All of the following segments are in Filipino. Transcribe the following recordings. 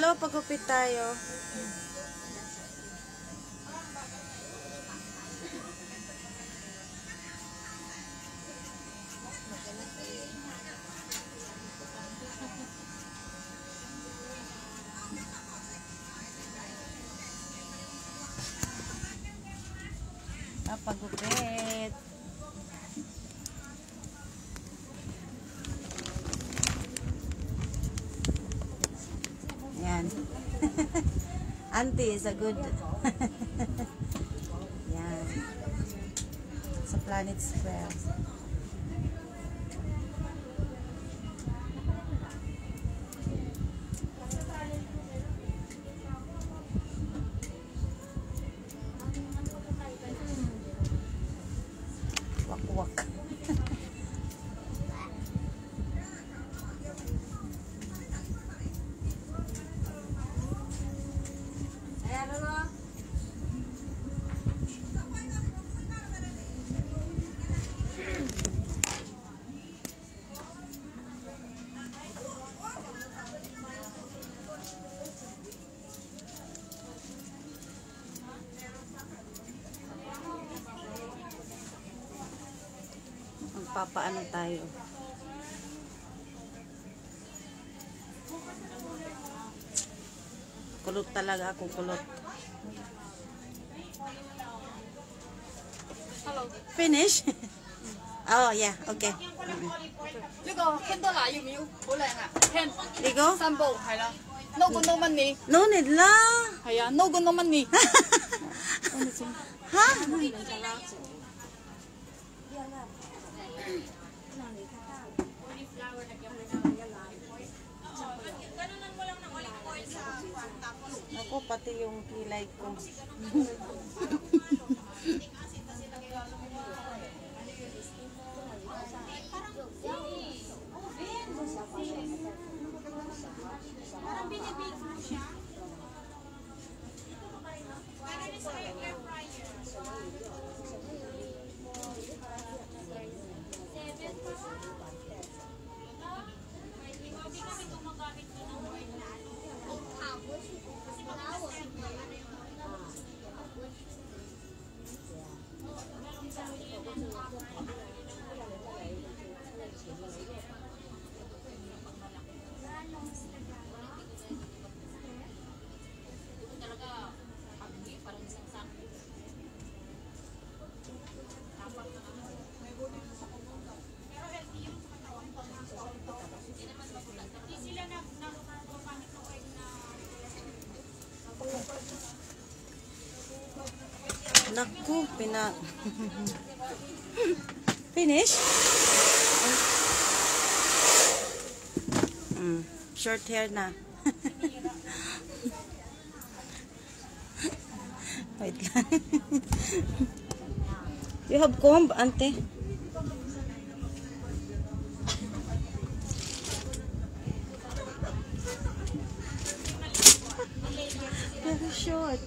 Dalawa pagupit tayo. Pagupit. Yan. Auntie is a good. Yan. Sa Planet Square. Wak. Papaano tayo? Kulot talaga ako, kulot. Hello. Finish? Oh, yeah, okay. 呢個 Candle 要唔要？好靚啊 ！Can 呢個三部係啦。No good no money。 No need啦。係啊 ，No good no money。 Ha? Ako, pati yung kilay ko. Parang binibig mo siya. Parang sa air fryer. Hindi kami gumagamit ko ng oil na ano. Kasi mag-air fryer. Naku, Finish? Short hair na. Wait lang. You have comb, auntie? Very short.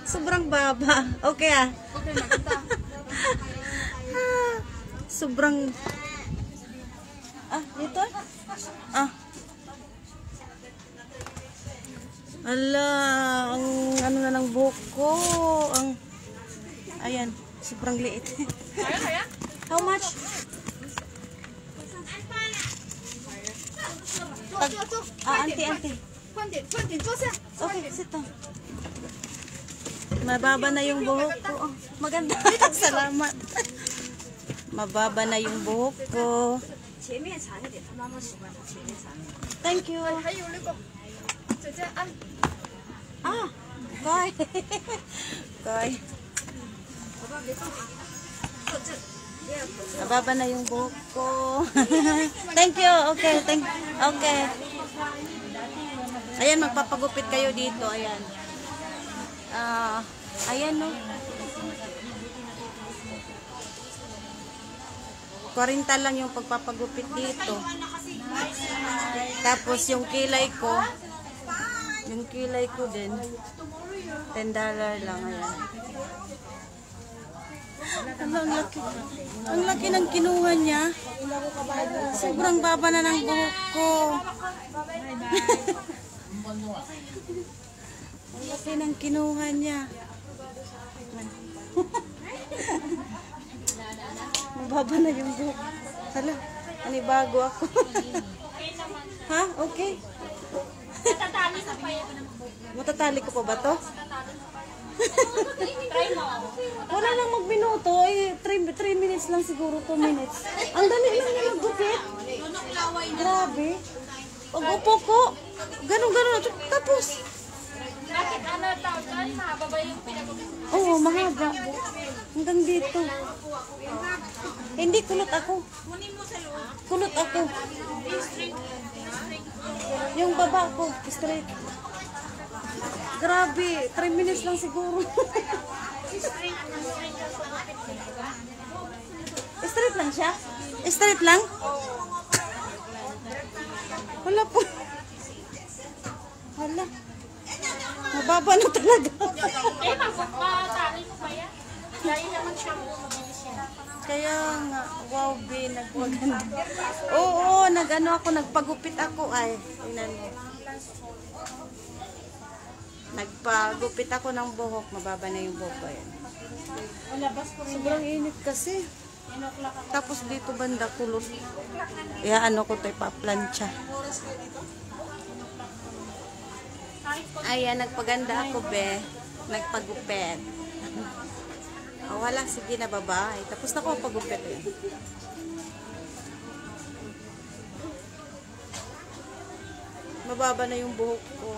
Sobrang baba. Okay ah. Okay, maganda. Sobrang dito? Ala, ang ano na ng buhok ko. Ayan, sobrang liit. Kaya? How much? Auntie. 快点，坐下。 Okay, sit down. Mababa na yung buhok ko. Oh, maganda. Salamat. Mababa na yung buhok ko. Thank you. 還有那個姐姐按。Kay. Kay. Mababa na yung buhok ko. Thank you. Okay. Okay. Ayan, magpapagupit kayo dito. Ayan. Ayan, no. 40 lang yung pagpapagupit dito. Tapos yung kilay ko din, $10 lang. Ayan. Ang laki. Ang laki ng kinuha niya. Sobrang baba na ng buhok ko. Ang laki ng kinuha niya. Mababa na yung buhok. Hala, anibago ako. Ha? Okay. Natatali sa paya ko ng buhok. Matatali ko pa ba to? Try mo. Wala nang magminuto. 3 minutes lang siguro, 2 minutes. Ang dali lang niya maggupit. Grabe. Pag upo ko, ganun. Tapos, Bakit ano tawag doon? Mahaba ba yung pinagupit? oo, mahaba. Hanggang dito. Hindi, kulot ako. Kulot ako. Yung baba ko, straight. Grabe, 3 minutes lang siguro. Straight lang siya? Straight lang? Wala po. Hala. Mababa na talaga. Matali mo pa yan? Dahil naman shampoo, mabilis yan. Kaya nga, wow, be, nagwaganda. Oo, nagpagupit ako. Ay, tingnan mo. Nagpagupit ako ng buhok. Mababa na yung buhok ko yan. Sobrang init kasi. Tapos dito banda kulot. Kaya ko ito ipaplansya. Ayan, nagpaganda ako, be. Nagpagupit. Wala, sige na, bye-bye. Tapos na ko pagupit. Mababa na yung buhok ko.